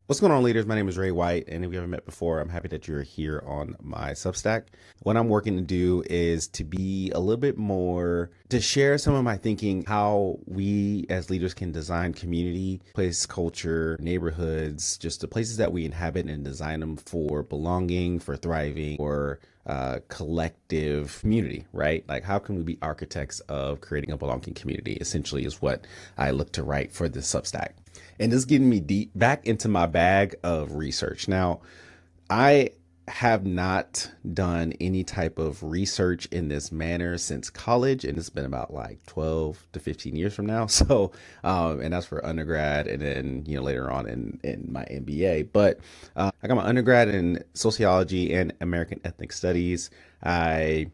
What's going on, leaders? My name is Ray White, and if you haven't met before, I'm happy that you're here on my Substack. What I'm working to do is to be a little bit more, to share some of my thinking, how we as leaders can design community, place, culture, neighborhoods, just the places that we inhabit and design them for belonging, for thriving, for collective community, right? Like, how can we be architects of creating a belonging community? Essentially, is what I look to write for this Substack. And this is getting me deep back into my bag of research. Now, I have not done any type of research in this manner since college, and it's been about like 12 to 15 years from now. So, and that's for undergrad, and then later on in my MBA. But I got my undergrad in sociology and American ethnic studies. I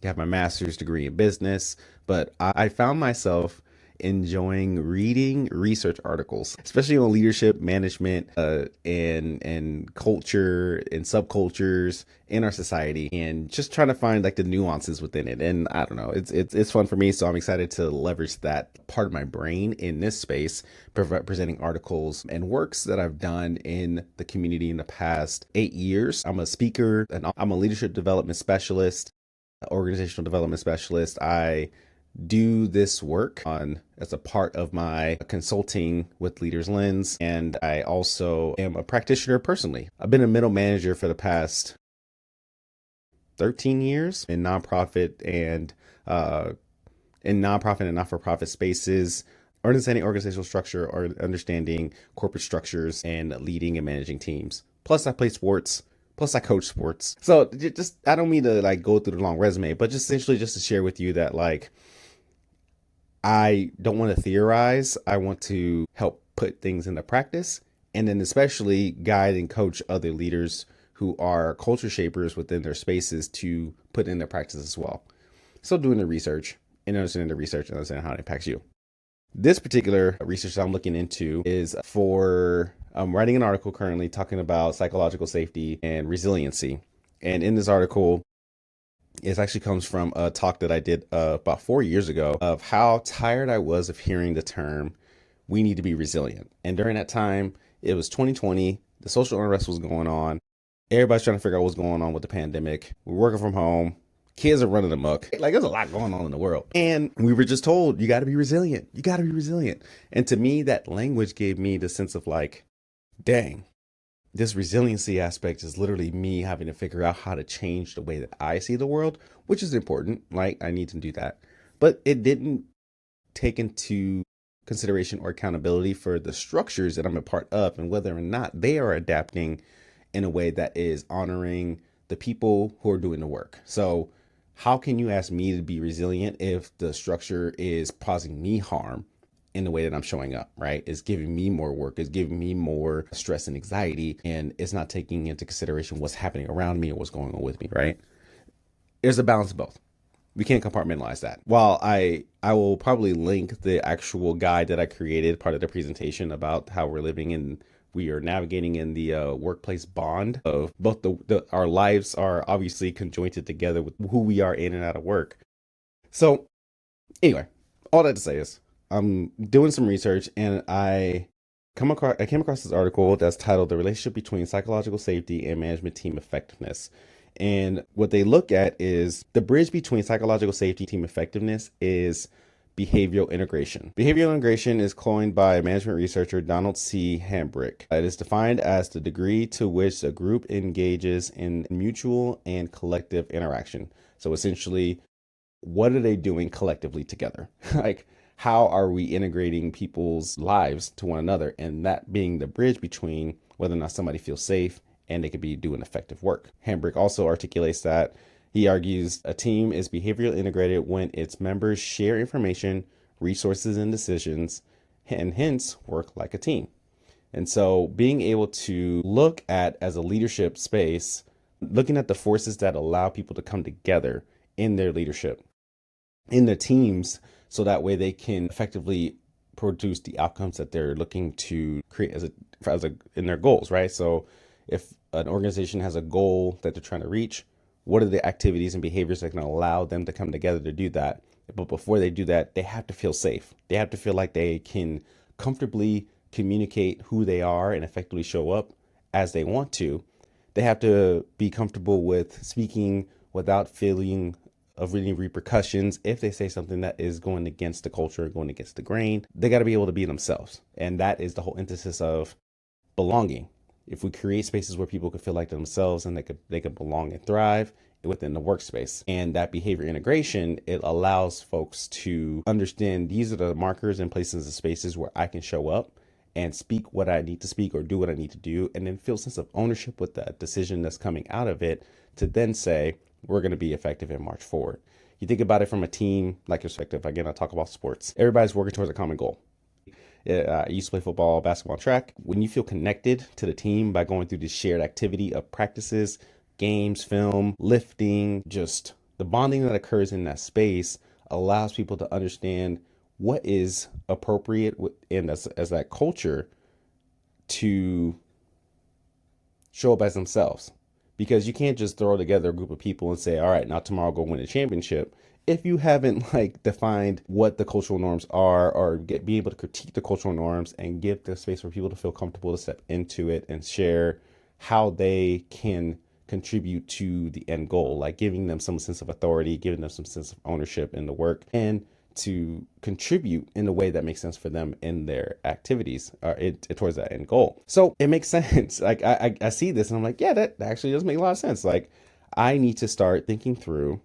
have my master's degree in business, but I found myself enjoying reading research articles, especially on leadership, management, and culture and subcultures in our society, and just trying to find like the nuances within it. And I don't know, it's fun for me, so I'm excited to leverage that part of my brain in this space, presenting articles and works that I've done in the community in the past 8 years. I'm a speaker, and I'm a leadership development specialist, organizational development specialist. I do this work on as a part of my consulting with Leaders Lens, and I also am a practitioner personally. I've been a middle manager for the past 13 years in nonprofit and not-for-profit spaces, understanding organizational structure or understanding corporate structures and leading and managing teams. Plus, I play sports. Plus, I coach sports. So just, I don't mean to like go through the long resume, but just essentially just to share with you that like I don't want to theorize. I want to help put things into practice, and then especially guide and coach other leaders who are culture shapers within their spaces to put in their practice as well. So doing the research and understanding the research and understanding how it impacts you. This particular research that I'm looking into is for, I'm writing an article currently talking about psychological safety and resiliency. And in this article, it actually comes from a talk that I did about 4 years ago of how tired I was of hearing the term, we need to be resilient. And during that time, it was 2020, the social unrest was going on. Everybody's trying to figure out what's going on with the pandemic. We're working from home. Kids are running amok. Like, there's a lot going on in the world. And we were just told, you got to be resilient. You got to be resilient. And to me, that language gave me the sense of like, dang, this resiliency aspect is literally me having to figure out how to change the way that I see the world, which is important. Like, I need to do that. But it didn't take into consideration or accountability for the structures that I'm a part of and whether or not they are adapting in a way that is honoring the people who are doing the work. So, how can you ask me to be resilient if the structure is causing me harm in the way that I'm showing up, right? It's giving me more work, it's giving me more stress and anxiety, and it's not taking into consideration what's happening around me or what's going on with me, right? There's a balance of both. We can't compartmentalize that. While I will probably link the actual guide that I created, part of the presentation about how we're living in, we are navigating in the workplace bond of both our lives are obviously conjoined together with who we are in and out of work. So anyway, all that to say is I'm doing some research, and I came across this article that's titled "The Relationship Between Psychological Safety and Management Team Effectiveness." And what they look at is the bridge between psychological safety and team effectiveness is behavioral integration. Behavioral integration is coined by management researcher Donald C. Hambrick. It is defined as the degree to which a group engages in mutual and collective interaction. So essentially, what are they doing collectively together? Like, how are we integrating people's lives to one another? And that being the bridge between whether or not somebody feels safe and they could be doing effective work. Hambrick also articulates that he argues a team is behavioral integrated when its members share information, resources, and decisions, and hence work like a team. And so being able to look at, as a leadership space, looking at the forces that allow people to come together in their leadership, in their teams, so that way they can effectively produce the outcomes that they're looking to create in their goals, right? So if an organization has a goal that they're trying to reach, what are the activities and behaviors that can allow them to come together to do that? But before they do that, they have to feel safe. They have to feel like they can comfortably communicate who they are and effectively show up as they want to, they have to be comfortable with speaking without feeling of any repercussions. If they say something that is going against the culture, going against the grain, they got to be able to be themselves. And that is the whole emphasis of belonging. If we create spaces where people could feel like themselves and they could belong and thrive within the workspace, and that behavior integration, it allows folks to understand these are the markers and places and spaces where I can show up and speak what I need to speak or do what I need to do, and then feel a sense of ownership with that decision that's coming out of it to then say, we're going to be effective and march forward. You think about it from a team like perspective. Again, I talk about sports. Everybody's working towards a common goal. I used to play football, basketball, track. When you feel connected to the team by going through this shared activity of practices, games, film, lifting, just the bonding that occurs in that space allows people to understand what is appropriate in as that culture to show up as themselves. Because you can't just throw together a group of people and say, all right, now tomorrow go win a championship, if you haven't defined what the cultural norms are, or be able to critique the cultural norms and give the space for people to feel comfortable to step into it and share how they can contribute to the end goal, like giving them some sense of authority, giving them some sense of ownership in the work, and to contribute in a way that makes sense for them in their activities towards that end goal. So it makes sense. Like I see this and I'm like, yeah, that actually does make a lot of sense. Like I need to start thinking through,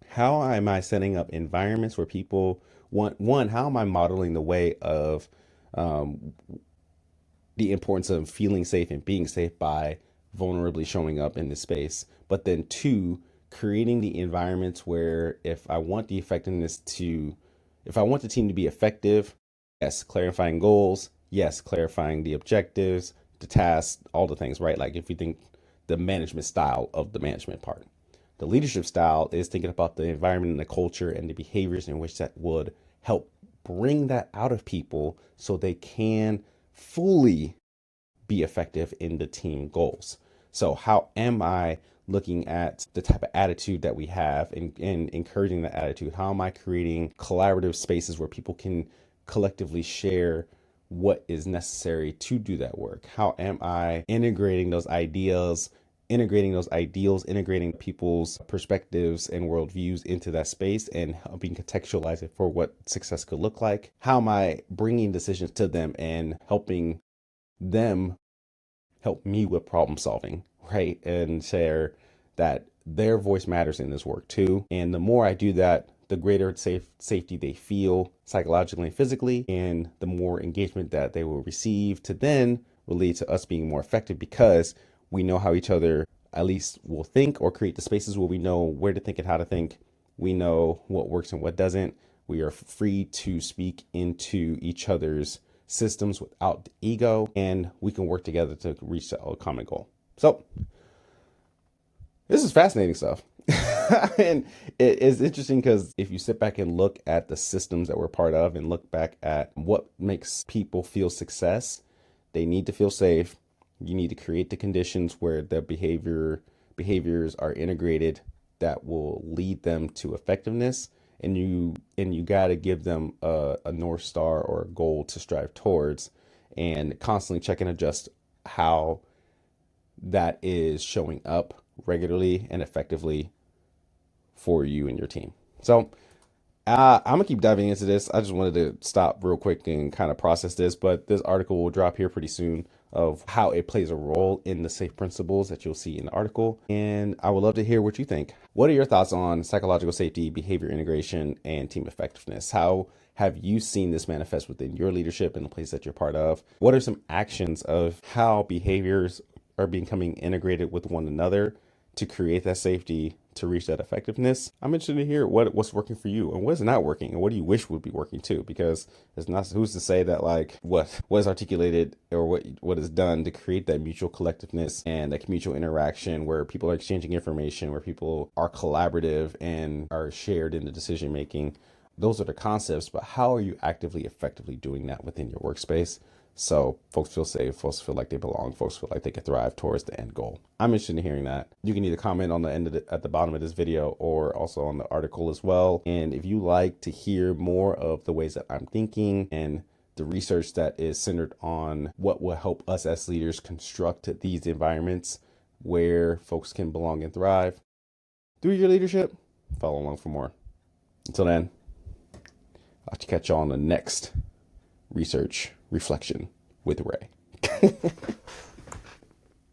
how am I setting up environments where people want, one, how am I modeling the way of the importance of feeling safe and being safe by vulnerably showing up in this space, but then two, creating the environments where if I want the team to be effective, yes, clarifying goals, yes, clarifying the objectives, the tasks, all the things, right? Like if you think the management style of the management part, the leadership style is thinking about the environment and the culture and the behaviors in which that would help bring that out of people so they can fully be effective in the team goals. So how am I looking at the type of attitude that we have and encouraging that attitude? How am I creating collaborative spaces where people can collectively share what is necessary to do that work? How am I integrating those ideals, integrating people's perspectives and worldviews into that space and helping contextualize it for what success could look like? How am I bringing decisions to them and helping them help me with problem solving, right? And share that their voice matters in this work too. And the more I do that, the greater safety they feel psychologically and physically, and the more engagement that they will receive to then will lead to us being more effective because we know how each other at least will think, or create the spaces where we know where to think and how to think. We know what works and what doesn't. We are free to speak into each other's systems without the ego, and we can work together to reach a common goal. So this is fascinating stuff. And it is interesting because if you sit back and look at the systems that we're part of and look back at what makes people feel success, they need to feel safe. You need to create the conditions where the behaviors are integrated that will lead them to effectiveness. And you got to give them a North Star or a goal to strive towards, and constantly check and adjust how that is showing up regularly and effectively for you and your team. So I'm gonna keep diving into this. I just wanted to stop real quick and kind of process this, but this article will drop here pretty soon of how it plays a role in the safe principles that you'll see in the article. And I would love to hear what you think. What are your thoughts on psychological safety, behavior integration, and team effectiveness? How have you seen this manifest within your leadership and the place that you're part of? What are some actions of how behaviors are becoming integrated with one another to create that safety, to reach that effectiveness? I'm interested to hear what's working for you and what's not working, and what do you wish would be working too, because it's not, who's to say that like what is articulated or what is done to create that mutual collectiveness and that mutual interaction where people are exchanging information, where people are collaborative and are shared in the decision making. Those are the concepts, but how are you actively, effectively doing that within your workspace? So folks feel safe, folks feel like they belong, folks feel like they can thrive towards the end goal. I'm interested in hearing that. You can either comment on the end of at the bottom of this video, or also on the article as well. And if you like to hear more of the ways that I'm thinking and the research that is centered on what will help us as leaders construct these environments where folks can belong and thrive through your leadership. Follow along for more. Until then, I'll catch you on the next research reflection with Ray.